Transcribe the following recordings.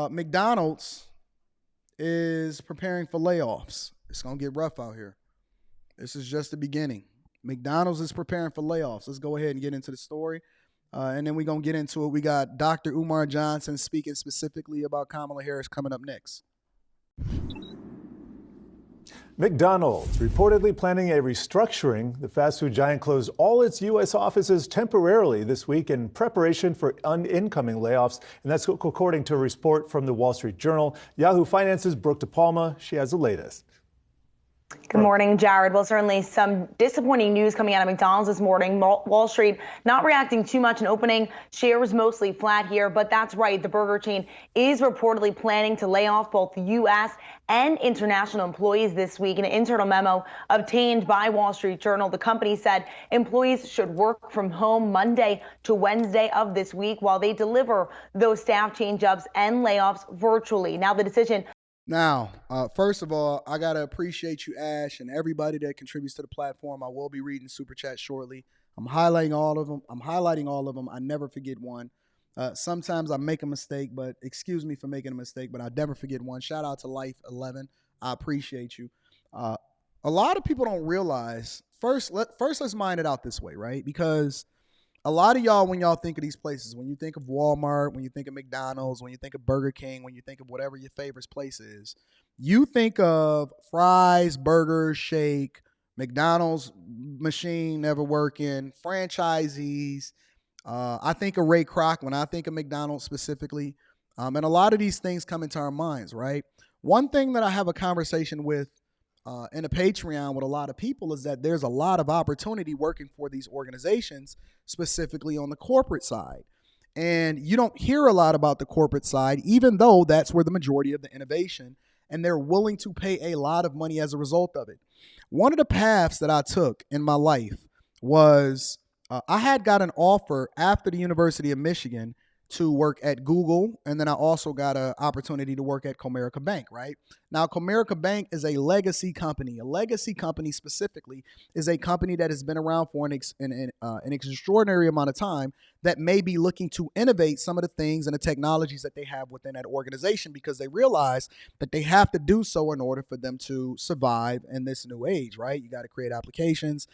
McDonald's is preparing for layoffs. It's going to get rough out here. This is just the beginning. McDonald's is preparing for layoffs. Let's go ahead and get into the story. And then we're going to get into it. We got Dr. Umar Johnson speaking specifically about Kamala Harris coming up next. McDonald's reportedly planning a restructuring. The fast food giant closed all its U.S. offices temporarily this week in preparation for incoming layoffs. And that's according to a report from the Wall Street Journal. Yahoo Finance's Brooke DePalma, she has the latest. Good morning, Jared. Well, certainly some disappointing news coming out of McDonald's this morning. Wall Street not reacting too much in opening. Shares mostly flat here, but that's right. The burger chain is reportedly planning to lay off both U.S. and international employees this week. In an internal memo obtained by Wall Street Journal, the company said employees should work from home Monday to Wednesday of this week while they deliver those staff change-ups and layoffs virtually. Now, the decision. Now, first of all, I got to appreciate you, Ash, and everybody that contributes to the platform. I will be reading Super Chat shortly. I'm highlighting all of them. I never forget one. Sometimes I make a mistake, but excuse me for making a mistake, but I never forget one. Shout out to Life 11. I appreciate you. A lot of people don't realize, first let's mind it out this way, right? Because a lot of y'all, when y'all think of these places, when you think of Walmart, when you think of McDonald's, when you think of Burger King, when you think of whatever your favorite place is, you think of fries, burgers, shake, McDonald's machine never working, franchisees. I think of Ray Kroc when I think of McDonald's specifically. And a lot of these things come into our minds, right? One thing that I have a conversation with in a Patreon with a lot of people is that there's a lot of opportunity working for these organizations, specifically on the corporate side. And you don't hear a lot about the corporate side, even though that's where the majority of the innovation, and they're willing to pay a lot of money as a result of it. One of the paths that I took in my life was I had got an offer after the University of Michigan to work at Google, and then I also got an opportunity to work at Comerica Bank, right? Now, Comerica Bank is a legacy company. A legacy company specifically is a company that has been around for an extraordinary amount of time that may be looking to innovate some of the things and the technologies that they have within that organization because they realize that they have to do so in order for them to survive in this new age, right? You got to create applications.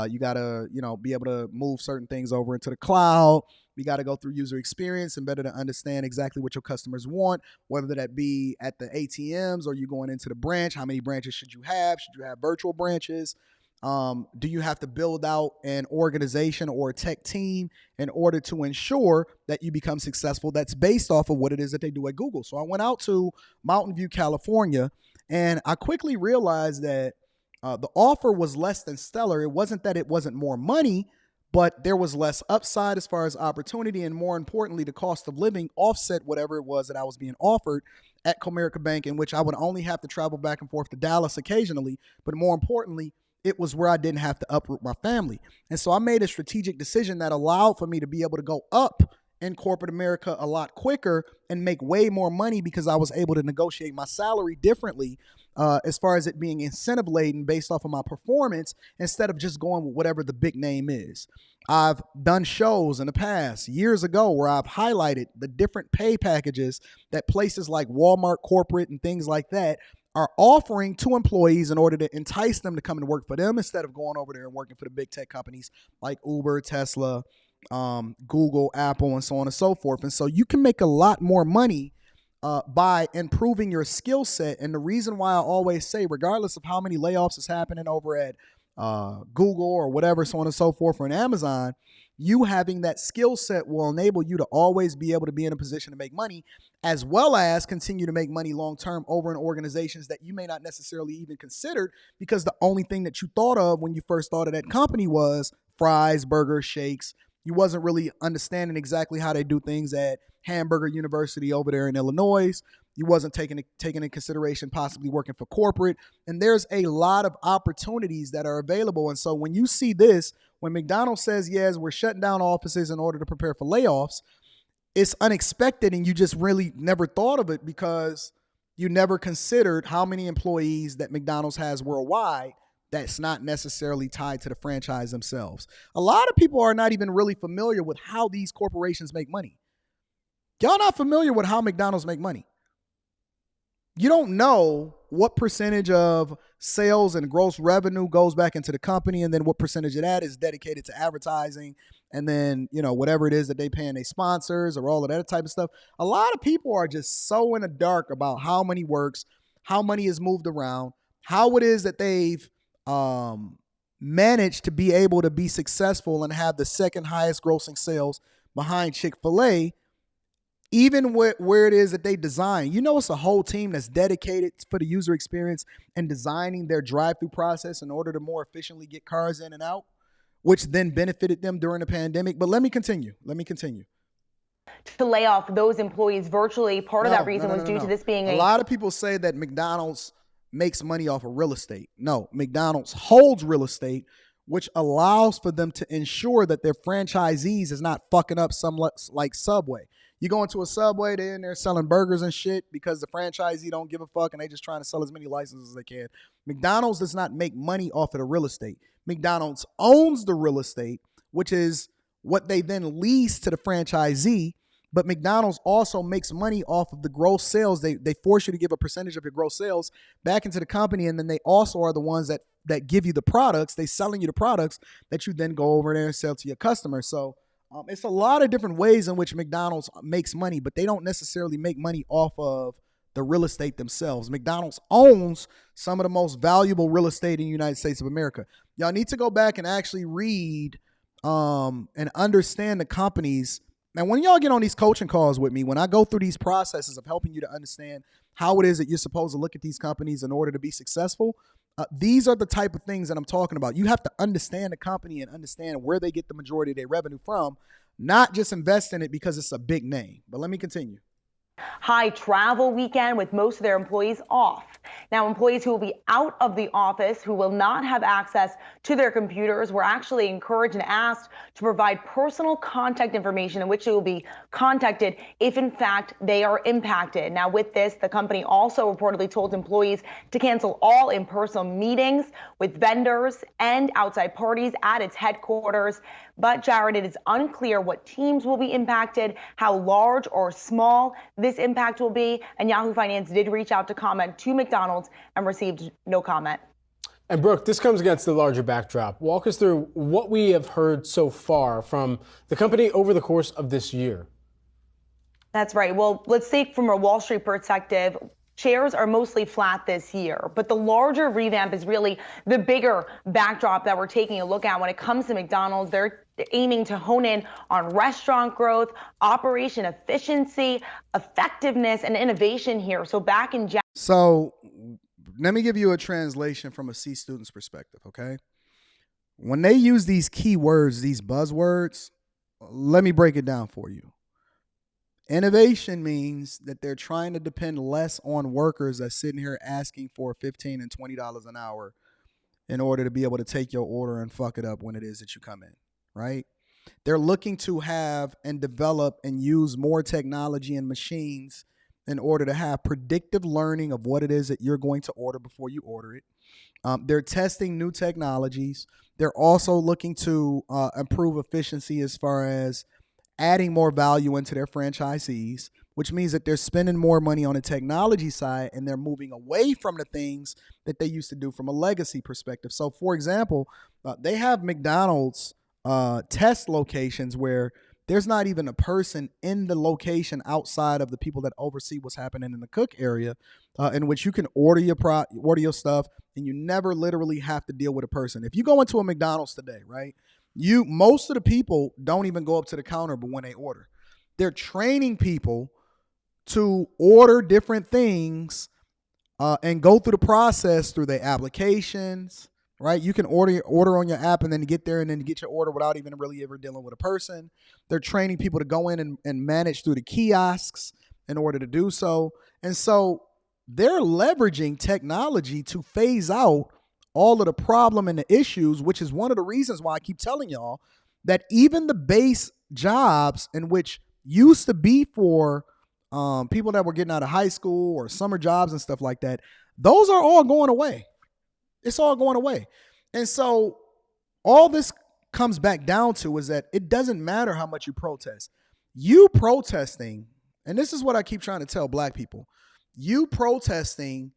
You got to, be able to move certain things over into the cloud. We got to go through user experience and better to understand exactly what your customers want, whether that be at the ATMs or you going into the branch. How many branches should you have? Should you have virtual branches? Do you have to build out an organization or a tech team in order to ensure that you become successful? That's based off of what it is that they do at Google. So I went out to Mountain View, California, and I quickly realized that the offer was less than stellar. It wasn't that it wasn't more money, but there was less upside as far as opportunity, and more importantly, the cost of living offset whatever it was that I was being offered at Comerica Bank, in which I would only have to travel back and forth to Dallas occasionally, but more importantly, it was where I didn't have to uproot my family. And so I made a strategic decision that allowed for me to be able to go up in corporate America a lot quicker and make way more money because I was able to negotiate my salary differently as far as it being incentive laden based off of my performance instead of just going with whatever the big name is. I've done shows in the past years ago where I've highlighted the different pay packages that places like Walmart corporate and things like that are offering to employees in order to entice them to come and work for them instead of going over there and working for the big tech companies like Uber, Tesla, Google, Apple, and so on and so forth. And so you can make a lot more money by improving your skill set. And the reason why I always say, regardless of how many layoffs is happening over at Google or whatever, so on and so forth, or in Amazon, you having that skill set will enable you to always be able to be in a position to make money, as well as continue to make money long-term over in organizations that you may not necessarily even considered, because the only thing that you thought of when you first started that company was fries, burgers, shakes. You wasn't really understanding exactly how they do things at Hamburger University over there in Illinois. You wasn't taking into consideration possibly working for corporate. And there's a lot of opportunities that are available. And so when you see this, when McDonald's says, yes, we're shutting down offices in order to prepare for layoffs, it's unexpected and you just really never thought of it because you never considered how many employees that McDonald's has worldwide that's not necessarily tied to the franchise themselves. A lot of people are not even really familiar with how these corporations make money. Y'all not familiar with how McDonald's make money. you don't know what percentage of sales and gross revenue goes back into the company, and then what percentage of that is dedicated to advertising, and then whatever it is that they paying their sponsors or all of that type of stuff. A lot of people are just so in the dark about how money works, how money is moved around, how it is that they've managed to be able to be successful and have the second highest grossing sales behind Chick-fil-A, even where it is that they design. It's a whole team that's dedicated for the user experience and designing their drive-through process in order to more efficiently get cars in and out, which then benefited them during the pandemic. But let me continue. To lay off those employees virtually. Part of that reason was due to this being a lot of people say that McDonald's makes money off of real estate. No, McDonald's holds real estate, which allows for them to ensure that their franchisees is not fucking up some like Subway. You go into a Subway, they're in there selling burgers and shit because the franchisee don't give a fuck and they just trying to sell as many licenses as they can. McDonald's does not make money off of the real estate. McDonald's owns the real estate, which is what they then lease to the franchisee. But McDonald's also makes money off of the gross sales. They force you to give a percentage of your gross sales back into the company, and then they also are the ones that give you the products. They selling you the products that you then go over there and sell to your customers. So it's a lot of different ways in which McDonald's makes money, but they don't necessarily make money off of the real estate themselves. McDonald's owns some of the most valuable real estate in the United States of America. Y'all need to go back and actually read and understand the companies. Now, when y'all get on these coaching calls with me, when I go through these processes of helping you to understand how it is that you're supposed to look at these companies in order to be successful, these are the type of things that I'm talking about. You have to understand the company and understand where they get the majority of their revenue from, not just invest in it because it's a big name. But let me continue. High travel weekend with most of their employees off. Now, employees who will be out of the office, who will not have access to their computers, were actually encouraged and asked to provide personal contact information in which they will be contacted if, in fact, they are impacted. Now, with this, the company also reportedly told employees to cancel all in-person meetings with vendors and outside parties at its headquarters. But, Jared, it is unclear what teams will be impacted, how large or small this impact will be. And Yahoo Finance did reach out to comment to McDonald's and received no comment. And Brooke, this comes against the larger backdrop. Walk us through what we have heard so far from the company over the course of this year. That's right. Well, let's take from a Wall Street perspective. Shares are mostly flat this year, but the larger revamp is really the bigger backdrop that we're taking a look at when it comes to McDonald's. They're aiming to hone in on restaurant growth, operation efficiency, effectiveness, and innovation here. So back in January. So let me give you a translation from a C student's perspective, okay? When they use these keywords, these buzzwords, let me break it down for you. Innovation means that they're trying to depend less on workers that's sitting here asking for $15 and $20 an hour in order to be able to take your order and fuck it up when it is that you come in, right? They're looking to have and develop and use more technology and machines in order to have predictive learning of what it is that you're going to order before you order it. They're testing new technologies. They're also looking to improve efficiency as far as adding more value into their franchisees, which means that they're spending more money on the technology side and they're moving away from the things that they used to do from a legacy perspective. So, for example, they have McDonald's test locations where there's not even a person in the location outside of the people that oversee what's happening in the cook area, in which you can order your stuff and you never literally have to deal with a person. If you go into a McDonald's today, right? Most of the people don't even go up to the counter, but when they order, they're training people to order different things and go through the process through their applications, right? You can order on your app and then get there and then get your order without even really ever dealing with a person. They're training people to go in and manage through the kiosks in order to do so. And so they're leveraging technology to phase out all of the problem and the issues, which is one of the reasons why I keep telling y'all that even the base jobs in which used to be for people that were getting out of high school or summer jobs and stuff like that, those are all going away. It's all going away. And so all this comes back down to is that it doesn't matter how much you protest. You protesting, and this is what I keep trying to tell black people, You protesting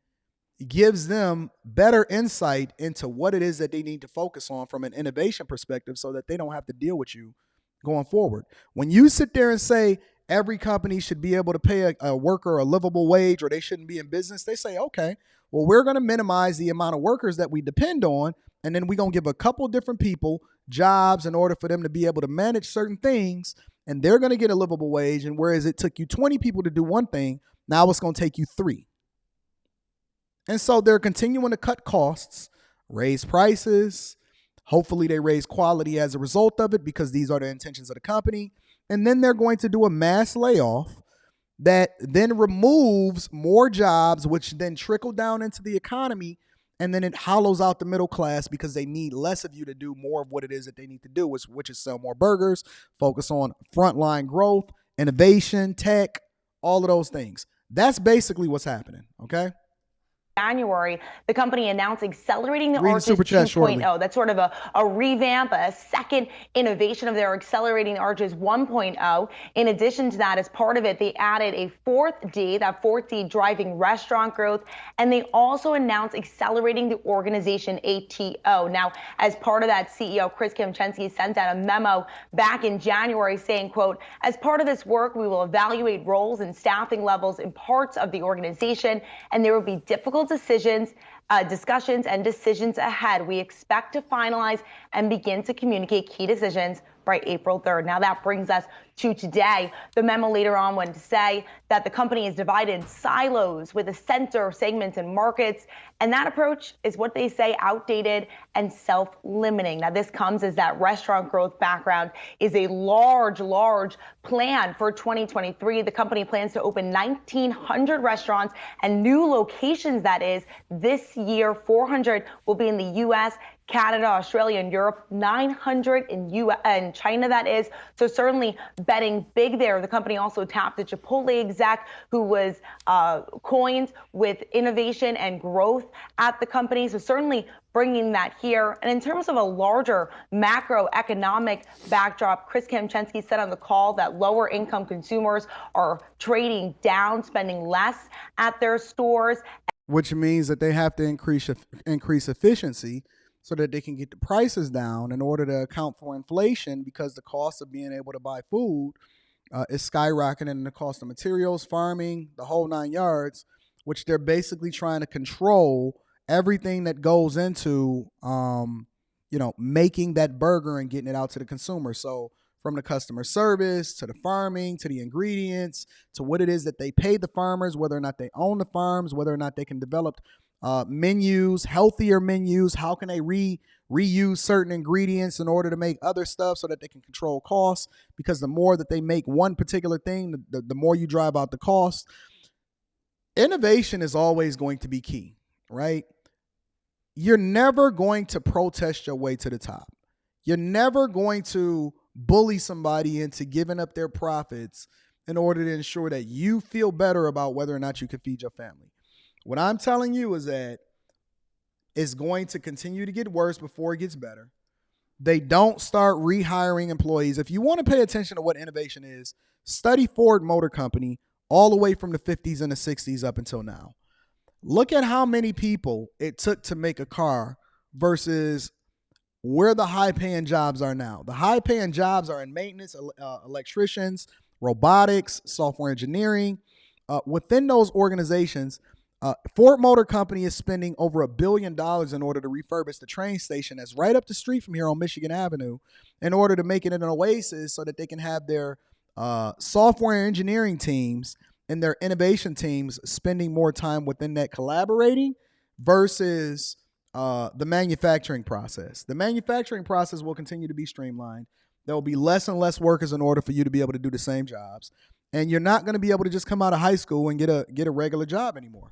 gives them better insight into what it is that they need to focus on from an innovation perspective so that they don't have to deal with you going forward. When you sit there and say every company should be able to pay a worker a livable wage or they shouldn't be in business, they say, okay, well, we're going to minimize the amount of workers that we depend on, and then we're going to give a couple different people jobs in order for them to be able to manage certain things, and they're going to get a livable wage. And whereas it took you 20 people to do one thing, now it's going to take you 3. And so they're continuing to cut costs, raise prices. Hopefully they raise quality as a result of it because these are the intentions of the company. And then they're going to do a mass layoff that then removes more jobs, which then trickle down into the economy. And then it hollows out the middle class because they need less of you to do more of what it is that they need to do, which is sell more burgers, focus on frontline growth, innovation, tech, all of those things. That's basically what's happening, okay? January, the company announced accelerating the Read the Arches Super Chat 2.0. shortly. That's sort of a revamp, a second innovation of their accelerating the Arches 1.0. In addition to that, as part of it, they added a fourth D, that fourth D driving restaurant growth, and they also announced accelerating the organization ATO. Now, as part of that, CEO Chris Kempczinski sent out a memo back in January saying, quote, as part of this work, we will evaluate roles and staffing levels in parts of the organization, and there will be difficult discussions and decisions ahead. We expect to finalize and begin to communicate key decisions by April 3rd. Now that brings us to today. The memo later on went to say that the company is divided in silos with a center segments and markets. And that approach is what they say outdated and self-limiting. Now this comes as that restaurant growth background is a large plan for 2023. The company plans to open 1,900 restaurants and new locations, that is, this year. 400 will be in the U.S., Canada, Australia, and Europe, 900 in China, that is. So certainly betting big there. The company also tapped the Chipotle exec who was coined with innovation and growth at the company. So certainly bringing that here. And in terms of a larger macroeconomic backdrop, Chris Kempczinski said on the call that lower income consumers are trading down, spending less at their stores. Which means that they have to increase efficiency so that they can get the prices down in order to account for inflation, because the cost of being able to buy food is skyrocketing, and the cost of materials, farming, the whole 9 yards, which they're basically trying to control everything that goes into, making that burger and getting it out to the consumer. So from the customer service to the farming to the ingredients to what it is that they pay the farmers, whether or not they own the farms, whether or not they can develop menus, healthier menus. How can they reuse certain ingredients in order to make other stuff so that they can control costs? Because the more that they make one particular thing, the more you drive out the cost. Innovation is always going to be key, right? You're never going to protest your way to the top. You're never going to bully somebody into giving up their profits in order to ensure that you feel better about whether or not you can feed your family. What I'm telling you is that it's going to continue to get worse before it gets better. They don't start rehiring employees. If you want to pay attention to what innovation is, study Ford Motor Company all the way from the 50s and the 60s up until now. Look at how many people it took to make a car versus where the high-paying jobs are now. The high-paying jobs are in maintenance, electricians, robotics, software engineering. Within those organizations, Ford Motor Company is spending over $1 billion in order to refurbish the train station that's right up the street from here on Michigan Avenue in order to make it an oasis so that they can have their software engineering teams and their innovation teams spending more time within that collaborating versus the manufacturing process. The manufacturing process will continue to be streamlined. There will be less and less workers in order for you to be able to do the same jobs. And you're not going to be able to just come out of high school and get a regular job anymore.